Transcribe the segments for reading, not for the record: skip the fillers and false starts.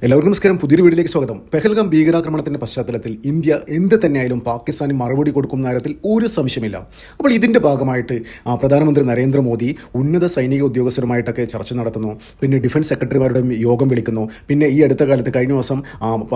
എല്ലാവർക്കും നമസ്കാരം. പുതിയൊരു വീഡിയോയിലേക്ക് സ്വാഗതം. പെഹൽഗാം ഭീകരാക്രമണത്തിന്റെ പശ്ചാത്തലത്തിൽ ഇന്ത്യ എന്ത് തന്നെയായാലും പാകിസ്ഥാന് മറുപടി കൊടുക്കുന്ന കാര്യത്തിൽ ഒരു സംശയമില്ല. അപ്പോൾ ഇതിന്റെ ഭാഗമായിട്ട് പ്രധാനമന്ത്രി നരേന്ദ്രമോദി ഉന്നത സൈനിക ഉദ്യോഗസ്ഥരുമായിട്ടൊക്കെ ചർച്ച നടത്തുന്നു. പിന്നെ ഡിഫൻസ് സെക്രട്ടറിമാരുടെ യോഗം വിളിക്കുന്നു. പിന്നെ ഈ അടുത്ത കാലത്ത് കഴിഞ്ഞ ദിവസം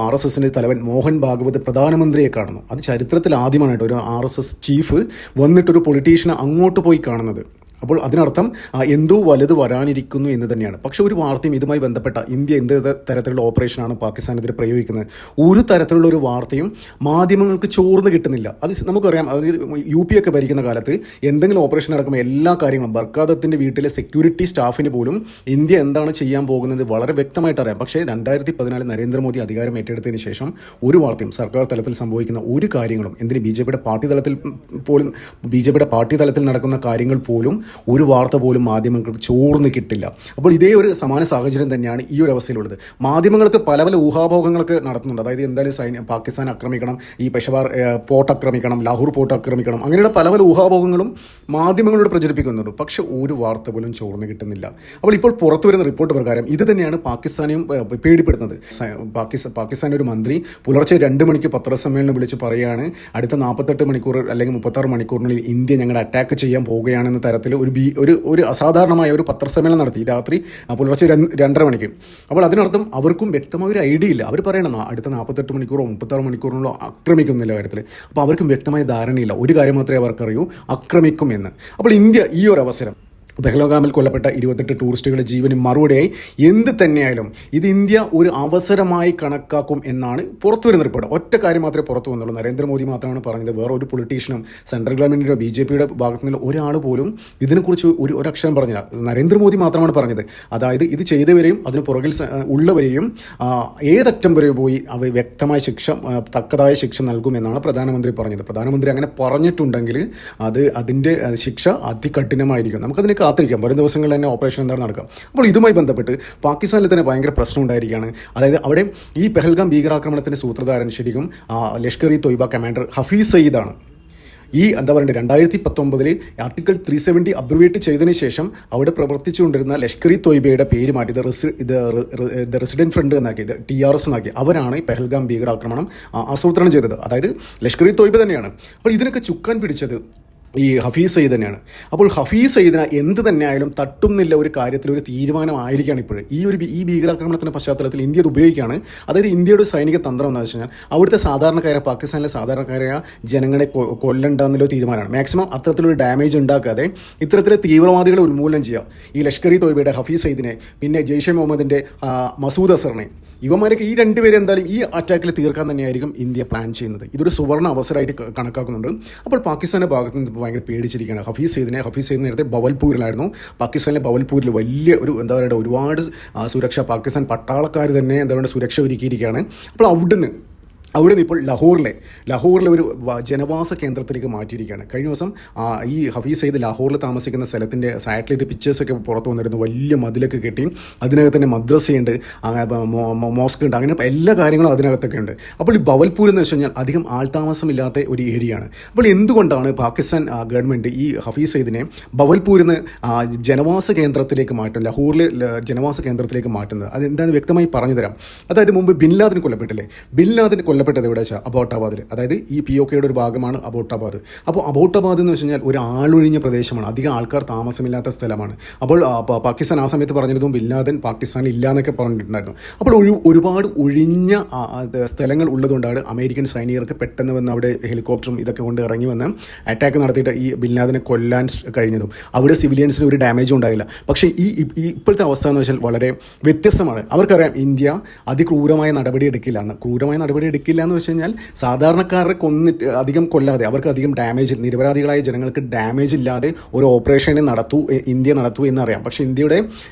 RSSന്റെ തലവൻ മോഹൻ ഭാഗവത് പ്രധാനമന്ത്രിയെ കാണുന്നു. അത് ചരിത്രത്തിൽ ആദ്യമായിട്ട് ഒരു RSS ചീഫ് വന്നിട്ടൊരു പൊളിറ്റീഷ്യനെ അങ്ങോട്ട് പോയി കാണുന്നത്. അപ്പോൾ അതിനർത്ഥം എന്തോ വലുത് വരാനിരിക്കുന്നു എന്ന് തന്നെയാണ്. പക്ഷേ ഒരു വാർത്തയും ഇതുമായി ബന്ധപ്പെട്ട ഇന്ത്യ എന്ത് തരത്തിലുള്ള ഓപ്പറേഷനാണ് പാകിസ്ഥാനെതിരെ പ്രയോഗിക്കുന്നത്, ഒരു തരത്തിലുള്ള ഒരു വാർത്തയും മാധ്യമങ്ങൾക്ക് ചോർന്ന് കിട്ടുന്നില്ല. അത് നമുക്കറിയാം. അതായത് UP ഒക്കെ ഭരിക്കുന്ന കാലത്ത് എന്തെങ്കിലും ഓപ്പറേഷൻ നടക്കുമ്പോൾ എല്ലാ കാര്യങ്ങളും ബർക്കാദത്തിൻ്റെ വീട്ടിലെ സെക്യൂരിറ്റി സ്റ്റാഫിന് പോലും ഇന്ത്യ എന്താണ് ചെയ്യാൻ പോകുന്നത് വളരെ വ്യക്തമായിട്ട് അറിയാം. പക്ഷേ 2014 നരേന്ദ്രമോദി അധികാരം ഏറ്റെടുത്തതിന് ശേഷം ഒരു വാർത്തയും സർക്കാർ തലത്തിൽ സംഭവിക്കുന്ന ഒരു കാര്യങ്ങളും, എന്തിന് BJPയുടെ പാർട്ടി തലത്തിൽ നടക്കുന്ന കാര്യങ്ങൾ പോലും ഒരു വാർത്ത പോലും മാധ്യമങ്ങൾക്ക് ചോർന്ന് കിട്ടില്ല. അപ്പോൾ ഇതേ ഒരു സമാന സാഹചര്യം തന്നെയാണ് ഈ ഒരു അവസ്ഥയിലുള്ളത്. മാധ്യമങ്ങൾക്ക് പല പല ഊഹാഭോഗങ്ങളൊക്കെ നടത്തുന്നുണ്ട്. അതായത് എന്തായാലും പാകിസ്ഥാൻ ആക്രമിക്കണം, ഈ പെഷവാർ പോർട്ട് ആക്രമിക്കണം, ലാഹോർ പോർട്ട് ആക്രമിക്കണം, അങ്ങനെയുള്ള പല പല ഊഹാഭോഗങ്ങളും മാധ്യമങ്ങളോട് പ്രചരിപ്പിക്കുന്നുണ്ട്. പക്ഷെ ഒരു വാർത്ത പോലും ചോർന്ന് കിട്ടുന്നില്ല. അപ്പോൾ ഇപ്പോൾ പുറത്തു വരുന്ന റിപ്പോർട്ട് പ്രകാരം ഇത് തന്നെയാണ് പാകിസ്ഥാനെയും പേടിപ്പെടുന്നത്. പാകിസ്ഥാൻ ഒരു മന്ത്രി പുലർച്ചെ 2 മണിക്ക് പത്രസമ്മേളനം വിളിച്ച് പറയുകയാണ്, അടുത്ത 48 മണിക്കൂർ അല്ലെങ്കിൽ 36 മണിക്കൂറിനുള്ളിൽ ഇന്ത്യ ഞങ്ങളെ അറ്റാക്ക് ചെയ്യാൻ പോവുകയാണെന്ന തരത്തിൽ ഒരു അസാധാരണമായ ഒരു പത്രസമ്മേളനം നടത്തി രാത്രി പുലർച്ചെ 2:30 മണിക്ക്. അപ്പോൾ അതിനർത്ഥം അവർക്കും വ്യക്തമായ ഒരു ഐഡിയ ഇല്ല. അവർ പറയണം അടുത്ത 48 മണിക്കൂറോ 36 മണിക്കൂറിനോ ആക്രമിക്കുന്നില്ല കാര്യത്തിൽ. അപ്പോൾ അവർക്കും വ്യക്തമായ ധാരണയില്ല. ഒരു കാര്യം മാത്രമേ അവർക്കറിയൂ, ആക്രമിക്കും എന്ന്. അപ്പോൾ ഇന്ത്യ ഈ ഒരു അവസരം, പെഹൽഗാമിൽ കൊല്ലപ്പെട്ട 28 ടൂറിസ്റ്റുകളുടെ ജീവന് മറുപടിയായി എന്ത് തന്നെയായാലും ഇത് ഇന്ത്യ ഒരു അവസരമായി കണക്കാക്കും എന്നാണ് പുറത്തു വരുന്ന റിപ്പോർട്ട്. ഒറ്റ കാര്യം മാത്രമേ പുറത്തു വന്നുള്ളൂ. നരേന്ദ്രമോദി മാത്രമാണ് പറഞ്ഞത്. വേറെ ഒരു പൊളിറ്റീഷ്യനും സെൻട്രൽ ഗവൺമെൻറ്റിൻ്റെ BJPയുടെ ഭാഗത്തു നിന്ന് ഒരാൾ പോലും ഇതിനെക്കുറിച്ച് ഒരു അക്ഷരം പറഞ്ഞില്ല. നരേന്ദ്രമോദി മാത്രമാണ് പറഞ്ഞത്. അതായത് ഇത് ചെയ്തവരെയും അതിന് പുറകിൽ ഉള്ളവരെയും ഏതറ്റം വരെ പോയി അവർ വ്യക്തമായ തക്കതായ ശിക്ഷ നൽകുമെന്നാണ് പ്രധാനമന്ത്രി പറഞ്ഞത്. പ്രധാനമന്ത്രി അങ്ങനെ പറഞ്ഞിട്ടുണ്ടെങ്കിൽ അതിൻ്റെ ശിക്ഷ അതികഠിനമായിരിക്കും. നമുക്കതിനെ കാത്തിരിക്കാം. വരും ദിവസങ്ങളിൽ തന്നെ ഓപ്പറേഷൻ എന്താണ് നടക്കുക. അപ്പോൾ ഇതുമായി ബന്ധപ്പെട്ട് പാകിസ്ഥാനിൽ തന്നെ ഭയങ്കര പ്രശ്നം ഉണ്ടായിരിക്കുകയാണ്. അതായത് അവിടെ ഈ പെഹൽഗാം ഭീകരാക്രമണത്തിൻ്റെ സൂത്രധാരൻ ശരിക്കും ലഷ്കർ-ഇ-തോയ്ബ കമാൻഡർ ഹഫീസ് സയ്യിദാണ്. ഈ 2019 ആർട്ടിക്കിൾ 370 അബ്രിവേറ്റ് ചെയ്തതിന് ശേഷം അവിടെ പ്രവർത്തിച്ചുകൊണ്ടിരുന്ന ലഷ്കർ-ഇ-തോയ്ബയുടെ പേര് മാറ്റി ഇത് റെസിഡൻറ്റ് ഫ്രണ്ട് എന്നാക്കി, ഇത് TRS എന്നാക്കി. അവരാണ് ഈ പെഹൽഗാം ഭീകരാക്രമണം ആസൂത്രണം ചെയ്തത്. അതായത് ലഷ്കർ-ഇ-തോയ്ബ തന്നെയാണ്. അപ്പോൾ ഇതിനൊക്കെ ചുക്കാൻ പിടിച്ചത് ഈ ഹഫീസ് സയ്യിദ് തന്നെയാണ്. അപ്പോൾ ഹഫീസ് സയ്യിദിനെ എന്ത് തന്നെയായാലും തട്ടുന്നില്ല ഒരു കാര്യത്തിൽ ഒരു തീരുമാനമായിരിക്കുകയാണ് ഇപ്പോൾ. ഈ ഭീകരാക്രമണത്തിൻ്റെ പശ്ചാത്തലത്തിൽ ഇന്ത്യ അത് ഉപയോഗിക്കുകയാണ്. അതായത് ഇന്ത്യയുടെ സൈനിക തന്ത്രം എന്ന് വെച്ച് കഴിഞ്ഞാൽ അവിടുത്തെ പാകിസ്ഥാനിലെ സാധാരണക്കാരായ ജനങ്ങളെ കൊല്ലണ്ടെന്നുള്ള തീരുമാനമാണ്. മാക്സിമം അത്തരത്തിലൊരു ഡാമേജ് ഉണ്ടാക്കാതെ ഇത്തരത്തിലെ തീവ്രവാദികളെ ഉന്മൂലനം ചെയ്യുക. ഈ ലഷ്കർ-ഇ-തോയ്ബയുടെ ഹഫീസ് സയ്യിദിനെ, പിന്നെ ജെയ്ഷെ മുഹമ്മദിൻ്റെ മസൂദ് അസറിനെ, ഇവന്മാരൊക്കെ ഈ രണ്ടുപേരെ എന്തായാലും ഈ അറ്റാക്കിൽ തീർക്കാൻ തന്നെയായിരിക്കും ഇന്ത്യ പ്ലാൻ ചെയ്യുന്നത്. ഇതൊരു സുവർണ്ണ അവസരമായിട്ട് കണക്കാക്കുന്നുണ്ട്. അപ്പോൾ പാകിസ്ഥാൻ്റെ ഭാഗത്ത് നിന്ന് ഭയങ്കര പേടിച്ചിരിക്കുകയാണ്. ഹഫീസ് സയ്യിദ് നേരത്തെ ബവൽപൂരിലായിരുന്നു. പാകിസ്ഥാനിലെ ബവൽപൂരിൽ വലിയ ഒരുപാട് സുരക്ഷ, പാകിസ്ഥാൻ പട്ടാളക്കാർ തന്നെ സുരക്ഷ ഒരുക്കിയിരിക്കുകയാണ്. അപ്പോൾ അവിടുന്ന് ഇപ്പോൾ ലാഹോറിലെ ഒരു ജനവാസ കേന്ദ്രത്തിലേക്ക് മാറ്റിയിരിക്കുകയാണ്. കഴിഞ്ഞ ദിവസം ഈ ഹഫീസ് സയ്യിദ് ലാഹോറിൽ താമസിക്കുന്ന സ്ഥലത്തിൻ്റെ സാറ്റലൈറ്റ് പിക്ചേഴ്സൊക്കെ പുറത്തു വന്നിരുന്നു. വലിയ മതിലൊക്കെ കെട്ടി, അതിനകത്ത് തന്നെ മദ്രസയുണ്ട്, മോസ്ക് ഉണ്ട്, അങ്ങനെ എല്ലാ കാര്യങ്ങളും അതിനകത്തൊക്കെ ഉണ്ട്. അപ്പോൾ ഈ ബവൽപൂർ എന്ന് വെച്ച് കഴിഞ്ഞാൽ അധികം ആൾതാമസമില്ലാത്ത ഒരു ഏരിയയാണ്. അപ്പോൾ എന്തുകൊണ്ടാണ് പാകിസ്ഥാൻ ഗവൺമെൻറ് ഈ ഹഫീസ് സയ്യിദിനെ ബവൽപൂരിൽ നിന്ന് ജനവാസ കേന്ദ്രത്തിലേക്ക് മാറ്റുന്നത്, ലാഹോറിലെ ജനവാസ കേന്ദ്രത്തിലേക്ക് മാറ്റുന്നത്? അതെന്താണെന്ന് വ്യക്തമായി പറഞ്ഞു തരാം. അതായത് മുമ്പ് ബിൻ ലാദൻ കൊല്ലപ്പെട്ടില്ലേ? ബിൻ ലാദൻ കൊല്ലപ്പെട്ടത് എവിടെ വെച്ചാൽ അബോട്ടാബാദിൽ. അതായത് ഈ POKയുടെ ഒരു ഭാഗമാണ് അബോട്ടാബാദ്. അപ്പോൾ അബോട്ടാബാദ് എന്ന് വെച്ച് കഴിഞ്ഞാൽ ഒരു ആളൊഴിഞ്ഞ പ്രദേശമാണ്, അധികം ആൾക്കാർ താമസമില്ലാത്ത സ്ഥലമാണ്. അപ്പോൾ പാകിസ്ഥാൻ ആ സമയത്ത് പറഞ്ഞിരുന്നു ബിൻ ലാദൻ പാകിസ്ഥാനിൽ ഇല്ല എന്നൊക്കെ പറഞ്ഞിട്ടുണ്ടായിരുന്നു. അപ്പോൾ ഒരുപാട് ഒഴിഞ്ഞ സ്ഥലങ്ങൾ ഉള്ളതുകൊണ്ടാണ് അമേരിക്കൻ സൈനികർക്ക് പെട്ടെന്ന് വന്ന് അവിടെ ഹെലികോപ്റ്ററും ഇതൊക്കെ കൊണ്ട് ഇറങ്ങി വന്ന് അറ്റാക്ക് നടത്തിയിട്ട് ഈ ബിൻ ലാദനെ കൊല്ലാൻ കഴിഞ്ഞതും. അവിടെ സിവിലിയൻസിന് ഒരു ഡാമേജും ഉണ്ടായില്ല. പക്ഷേ ഇപ്പോഴത്തെ അവസ്ഥ എന്ന് വെച്ചാൽ വളരെ വ്യത്യസ്തമാണ്. അവർക്കറിയാം ഇന്ത്യ അതിക്രൂരമായ നടപടി എടുക്കില്ല എന്ന് വെച്ച് കഴിഞ്ഞാൽ സാധാരണക്കാരെ അധികം കൊല്ലാതെ, അവർക്ക് അധികം നിരപരാധികളായ ജനങ്ങൾക്ക് ഡാമേജ് ഇല്ലാതെ ഒരു ഓപ്പറേഷൻ ഇന്ത്യ നടത്തൂ എന്നറിയാം. പക്ഷേ ഇന്ത്യയുടെ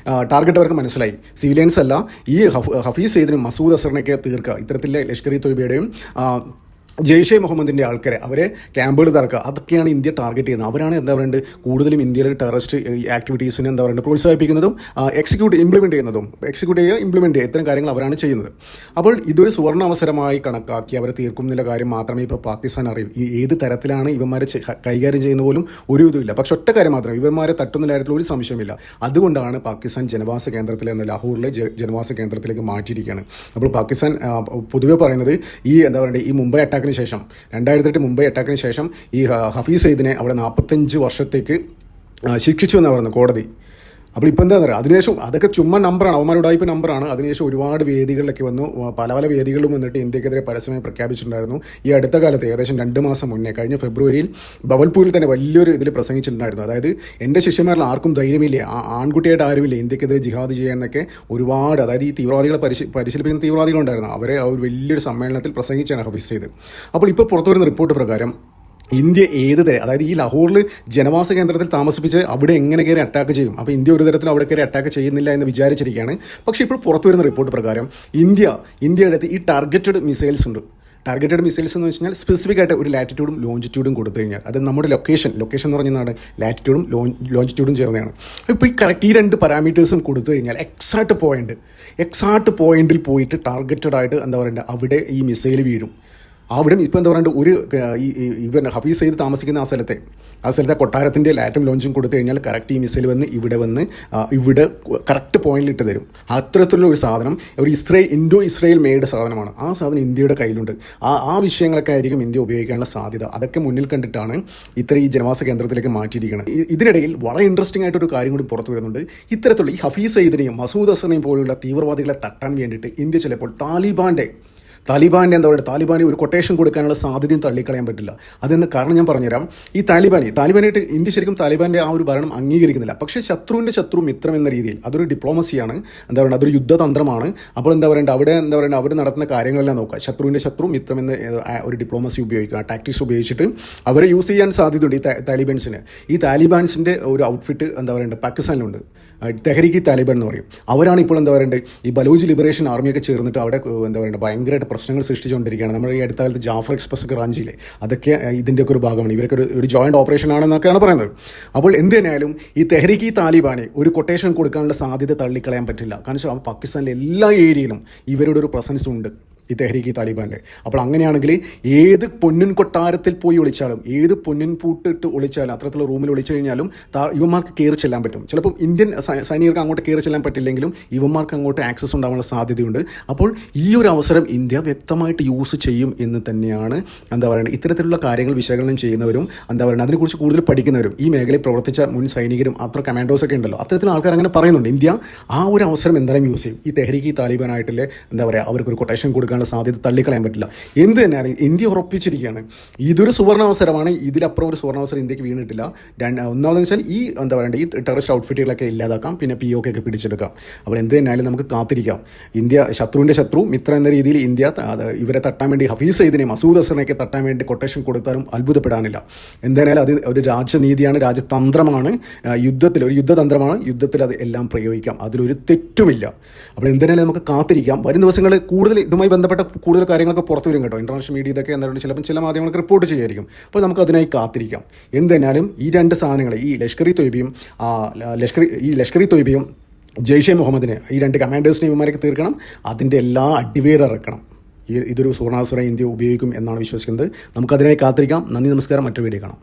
ടാർഗറ്റ് അവർക്ക് മനസ്സിലായി. സിവിലിയൻസ് അല്ല, ഈ ഹഫീസ് സയ്യിദിനും മസൂദ് അസറിനെയൊക്കെ തീർക്കുക. ഇത്തരത്തിലെ ലഷ്കർ-ഇ-തോയ്ബയുടെയും ജെയ്ഷെ മുഹമ്മദിൻ്റെ ആൾക്കാരെ അവരെ ക്യാമ്പുകൾ തറക്കുക, അതൊക്കെയാണ് ഇന്ത്യ ടാർഗറ്റ് ചെയ്യുന്നത്. അവരാണ് എന്താ പറയുക കൂടുതലും ഇന്ത്യയിലെ ടെററിസ്റ്റ് ആക്ടിവിറ്റീസിനെ എന്താ പറയുക പ്രോത്സാഹിപ്പിക്കുന്നതും ഇംപ്ലിമെൻറ്റ് ചെയ്യുക ഇത്തരം കാര്യങ്ങൾ അവരാണ് ചെയ്യുന്നത്. അപ്പോൾ ഇതൊരു സുവർണ്ണ അവസരമായി കണക്കാക്കി അവരെ തീർക്കും എന്നുള്ള കാര്യം മാത്രമേ ഇപ്പോൾ പാകിസ്ഥാൻ അറിയൂ. ഈ ഏത് തരത്തിലാണ് ഇവന്മാരെ കൈകാര്യം ചെയ്യുന്ന പോലും ഒരു ഇതുമില്ല. പക്ഷെ ഒറ്റ കാര്യം മാത്രം, ഇവന്മാരെ തട്ടുന്ന കാര്യത്തിൽ ഒരു സംശയമില്ല. അതുകൊണ്ടാണ് പാകിസ്ഥാൻ ജനവാസ കേന്ദ്രത്തിലെ ലാഹോറിലെ ജനവാസ കേന്ദ്രത്തിലേക്ക് മാറ്റിയിരിക്കുകയാണ്. അപ്പോൾ പാകിസ്ഥാൻ പൊതുവെ പറയുന്നത് ഈ എന്താ പറയുക ഈ മുംബൈ അറ്റാക്ക് ശേഷം 2008 മുംബൈ അറ്റാക്കിന് ശേഷം ഈ ഹഫീസ് സയ്യിദിനെ അവിടെ 45 വർഷത്തേക്ക് ശിക്ഷിച്ചു എന്നാണ് പറയുന്നത് കോടതി. അപ്പോൾ ഇപ്പോൾ എന്താ പറയുക, അതിനുശേഷം അതൊക്കെ ചുമ്മാ നമ്പറാണ്, അവന്മാരുടെ ഉടായ്പ നമ്പറാണ്. അതിനുശേഷം ഒരുപാട് വേദികളിലൊക്കെ വന്നു, പല പല വേദികളിലും വന്നിട്ട് ഇന്ത്യക്കെതിരെ പരസ്യമായി പ്രഖ്യാപിച്ചിട്ടുണ്ടായിരുന്നു. ഈ അടുത്ത കാലത്ത് ഏകദേശം 2 മാസം മുന്നേ കഴിഞ്ഞ ഫെബ്രുവരിയിൽ ബവൽപൂരിൽ തന്നെ വലിയൊരു ഇതിൽ പ്രസംഗിച്ചിട്ടുണ്ടായിരുന്നു. അതായത് എൻ്റെ ശിഷ്യന്മാരിൽ ആർക്കും ധൈര്യമില്ല, ആൺകുട്ടിയായിട്ട് ആരുമില്ല ഇന്ത്യക്കെതിരെ ജിഹാദ് ചെയ്യാനൊക്കെ ഒരുപാട്, അതായത് ഈ തീവ്രവാദികളെ പരിശീലിപ്പിക്കുന്ന തീവ്രവാദികളുണ്ടായിരുന്നു. അവരെ ഒരു വലിയൊരു സമ്മേളനത്തിൽ പ്രസംഗിച്ചാണ് ഹഫീസ് സയ്യിദ്. അപ്പോൾ ഇപ്പോൾ പുറത്തു വരുന്ന റിപ്പോർട്ട് പ്രകാരം ഇന്ത്യ അതായത് ഈ ലാഹോറിൽ ജനവാസ കേന്ദ്രത്തിൽ താമസിപ്പിച്ച് അവിടെ എങ്ങനെ കയറി അറ്റാക്ക് ചെയ്യും? അപ്പോൾ ഇന്ത്യ ഒരു തരത്തിലും അവിടെ കയറി അറ്റാക്ക് ചെയ്യുന്നില്ല എന്ന് വിചാരിച്ചിരിക്കുകയാണ്. പക്ഷേ ഇപ്പോൾ പുറത്തു വരുന്ന റിപ്പോർട്ട് പ്രകാരം ഇന്ത്യയുടെ അടുത്ത് ഈ ടാർഗറ്റഡ് മിസൈൽസ് ഉണ്ട്. ടാർഗറ്റഡ് മിസൈൽസ് എന്ന് വെച്ച് കഴിഞ്ഞാൽ സ്പെസിഫിക് ആയിട്ട് ഒരു ലാറ്റിറ്റ്യൂഡും ലോഞ്ചിറ്റ്യൂഡും കൊടുത്തു കഴിഞ്ഞാൽ, അത് നമ്മുടെ ലൊക്കേഷൻ എന്ന് പറഞ്ഞാൽ ലാറ്റിറ്റ്യൂഡും ലോഞ്ചിറ്റ്യൂഡും ചേർന്നതാണ്. ഇപ്പോൾ ഈ കറക്റ്റ് ഈ 2 പാരാമീറ്റേഴ്സും കൊടുത്തു കഴിഞ്ഞാൽ എക്സാക്ട് പോയിന്റിൽ പോയിട്ട് ടാർഗറ്റഡ് ആയിട്ട് എന്താ പറയുക അവിടെ ഈ മിസൈൽ വീഴും. അവിടെ ഇപ്പോൾ എന്താ പറയുക ഇവൻ ഹഫീസ് സയ്യിദ് താമസിക്കുന്ന ആ സ്ഥലത്തെ കൊട്ടാരത്തിൻ്റെ ലാറ്റം ലോഞ്ചും കൊടുത്തു കഴിഞ്ഞാൽ കറക്റ്റ് ഈ മിസൈൽ വന്ന് ഇവിടെ കറക്റ്റ് പോയിന്റിൽ ഇട്ട് തരും. അത്തരത്തിലുള്ള ഒരു സാധനം ഒരു ഇൻഡോ ഇസ്രയേൽ മെയ്ഡ് സാധനമാണ്. ആ സാധനം ഇന്ത്യയുടെ കയ്യിലുണ്ട്. ആ വിഷയങ്ങളൊക്കെ ആയിരിക്കും ഇന്ത്യ ഉപയോഗിക്കാനുള്ള സാധ്യത. അതൊക്കെ മുന്നിൽ കണ്ടിട്ടാണ് ഈ ജനവാസ കേന്ദ്രത്തിലേക്ക് മാറ്റിയിരിക്കുന്നത്. ഇതിനിടയിൽ വളരെ ഇൻട്രസ്റ്റിംഗ് ആയിട്ടൊരു കാര്യം കൂടി പുറത്തു വരുന്നുണ്ട്. ഇത്തരത്തിലുള്ള ഈ ഹഫീസ് സയ്യിദിനെയും മസൂദ് അസറിനെയും പോലുള്ള തീവ്രവാദികളെ തട്ടാൻ വേണ്ടിയിട്ട് ഇന്ത്യ ചിലപ്പോൾ താലിബാനെ ഒരു കൊട്ടേഷൻ കൊടുക്കാനുള്ള സാധ്യതയും തള്ളിക്കളയാൻ പറ്റില്ല. അതെന്ന് കാരണം ഞാൻ പറഞ്ഞുതരാം. ഈ താലിബാനായിട്ട് ഇന്ത്യ ശരിക്കും താലിബാൻ്റെ ആ ഒരു ഭരണം അംഗീകരിക്കുന്നില്ല. പക്ഷേ ശത്രുവിൻ്റെ ശത്രു മിത്രം എന്ന രീതിയിൽ അതൊരു ഡിപ്ലോമസിയാണ്, എന്താ പറയുക അതൊരു യുദ്ധതന്ത്രമാണ്. അപ്പോൾ എന്താ പറയുക അവിടെ അവർ നടത്തുന്ന കാര്യങ്ങളെല്ലാം നോക്കുക. ശത്രുവിൻ്റെ ശത്രു മിത്രം എന്ന ഒരു ഡിപ്ലോമസി ഉപയോഗിക്കുക, ടാക്ടിക്സ് ഉപയോഗിച്ചിട്ട് അവരെ യൂസ് ചെയ്യാൻ സാധ്യതയുണ്ട് ഈ താലിബാൻസിൻ്റെ ഒരു ഔട്ട്ഫിറ്റ് എന്താ പറയുക പാകിസ്ഥാനിലുണ്ട്. തെഹ്രീക്ക് താലിബാൻ എന്ന് പറയും. അവരാണ് ഇപ്പോൾ എന്താ പറയുക ഈ ബലൂജ് ലിബറേഷൻ ആർമിയൊക്കെ ചേർന്നിട്ട് അവിടെ എന്താ പറയുക ഭയങ്കരമായിട്ട് പ്രശ്നങ്ങൾ സൃഷ്ടിച്ചുകൊണ്ടിരിക്കുകയാണ്. നമ്മുടെ ഈ അടുത്ത കാലത്ത് ജാഫർ എക്സ്പ്രസ് ഒക്കെ റാഞ്ചിയില്ലേ, അതൊക്കെ ഇതിൻ്റെയൊക്കെ ഒരു ഭാഗമാണ്. ഇവരൊക്കെ ഒരു ജോയിൻറ്റ് ഓപ്പറേഷൻ ആണെന്നൊക്കെയാണ് പറയുന്നത്. അപ്പോൾ എന്ത് തന്നെയായാലും ഈ തെഹ്രീക്ക് താലിബാനെ ഒരു കൊട്ടേഷൻ കൊടുക്കാനുള്ള സാധ്യത തള്ളിക്കളയാൻ പറ്റില്ല. കാരണം പാകിസ്ഥാനിലെ എല്ലാ ഏരിയയിലും ഇവരുടെ ഒരു പ്രസൻസ് ഉണ്ട് ഈ തെഹ്രീക്ക് താലിബാൻ്റെ. അപ്പോൾ അങ്ങനെയാണെങ്കിൽ ഏത് പൊന്നിൻ കൊട്ടാരത്തിൽ പോയി ഒളിച്ചാലും, ഏത് പൊന്നിൻ പൂട്ടിട്ട് ഒളിച്ചാലും, അത്തരത്തിലുള്ള റൂമിൽ ഒളിച്ചു കഴിഞ്ഞാലും ഇവന്മാർക്ക് കയറി ചെല്ലാൻ പറ്റും. ചിലപ്പം ഇന്ത്യൻ സൈനികർക്ക് അങ്ങോട്ട് കയറി ചെല്ലാൻ പറ്റില്ലെങ്കിലും ഇവന്മാർക്ക് അങ്ങോട്ട് ആക്സസ് ഉണ്ടാവാനുള്ള സാധ്യതയുണ്ട്. അപ്പോൾ ഈ ഒരു അവസരം ഇന്ത്യ വ്യക്തമായിട്ട് യൂസ് ചെയ്യും എന്ന് തന്നെയാണ് എന്താ പറയുക ഇത്തരത്തിലുള്ള കാര്യങ്ങൾ വിശകലനം ചെയ്യുന്നവരും എന്താ പറയുക അതിനെക്കുറിച്ച് കൂടുതൽ പഠിക്കുന്നവരും ഈ മേഖലയിൽ പ്രവർത്തിച്ച മുൻ സൈനികരും കമാൻഡോസൊക്കെ ഉണ്ടല്ലോ, അത്തരത്തിലുള്ള ആൾക്കാർ അങ്ങനെ പറയുന്നുണ്ട്. ഇന്ത്യ ആ ഒരു അവസരം എന്തായാലും യൂസ് ചെയ്യും. ഈ തെഹ്രീക്ക് താലിബാനായിട്ടുള്ള എന്താ പറയുക അവർക്കൊരു കൊട്ടേഷൻ കൊടുക്കാൻ സാധ്യത തള്ളിക്കളയാൻ പറ്റില്ല. എന്ത് തന്നെയാണ് ഇന്ത്യ ഉറപ്പിച്ചിരിക്കുകയാണ്, ഇതൊരു സുവർണാവസരമാണ്. ഇതിലപ്പുറം ഒരു സുവർണാവസരം ഇന്ത്യക്ക് വീണിട്ടില്ല. ഒന്നാമതെന്ന് വെച്ചാൽ ഈ എന്താ പറയുക ഈ ടെററിസ്റ്റ് ഔട്ട്ഫിറ്റുകളൊക്കെ ഇല്ലാതാക്കാം, പിന്നെ POK ഒക്കെ പിടിച്ചെടുക്കാം. അപ്പോൾ എന്ത് തന്നെയാലും നമുക്ക് കാത്തിരിക്കാം. ഇന്ത്യ ശത്രുവിൻ്റെ ശത്രു മിത്രം എന്ന രീതിയിൽ ഇന്ത്യ ഇവരെ തട്ടാൻ വേണ്ടി ഹഫീസ് സയ്യിദിനെ മസൂദ് അസറിനെയൊക്കെ തട്ടാൻ വേണ്ടി കൊട്ടേഷൻ കൊടുത്താലും അത്ഭുതപ്പെടാനില്ല. എന്തായാലും അത് ഒരു രാജ്യനീതിയാണ്, രാജ്യതന്ത്രമാണ്, ഒരു യുദ്ധതന്ത്രമാണ്. യുദ്ധത്തിൽ അത് എല്ലാം പ്രയോഗിക്കാം, അതിലൊരു തെറ്റുമില്ല. അപ്പോൾ എന്തായാലും നമുക്ക് കാത്തിരിക്കാം. വരും ദിവസങ്ങളിൽ കൂടുതൽ ഇതുമായി ബന്ധപ്പെട്ട കൂടുതൽ കാര്യങ്ങളൊക്കെ പുറത്തു വരും കേട്ടോ. ഇന്റർനാഷണൽ മീഡിയ ഇതൊക്കെ എന്താണ് ചിലപ്പോൾ ചില മാധ്യമങ്ങൾക്ക് റിപ്പോർട്ട് ചെയ്യുമായിരിക്കും. അപ്പോൾ നമുക്ക് അതിനായി കാത്തിരിക്കാം. എന്തെന്നാലും ഈ 2 സാധനങ്ങൾ ഈ ലഷ്കർ ഇ തൊയ്ബയും ജെയ്ഷെ മുഹമ്മദിനെ ഈ 2 കമാൻഡേഴ്സിനെ ഇവന്മാരൊക്കെ തീർക്കണം. അതിൻ്റെ എല്ലാ അടിവേറിറക്കണം. ഇതൊരു സുവർണാവസരം ഇന്ത്യ ഉപയോഗിക്കും എന്നാണ് വിശ്വസിക്കുന്നത്. നമുക്കതിനായി കാത്തിരിക്കാം. നന്ദി, നമസ്കാരം. മറ്റൊരു വീഡിയോ കാണാം.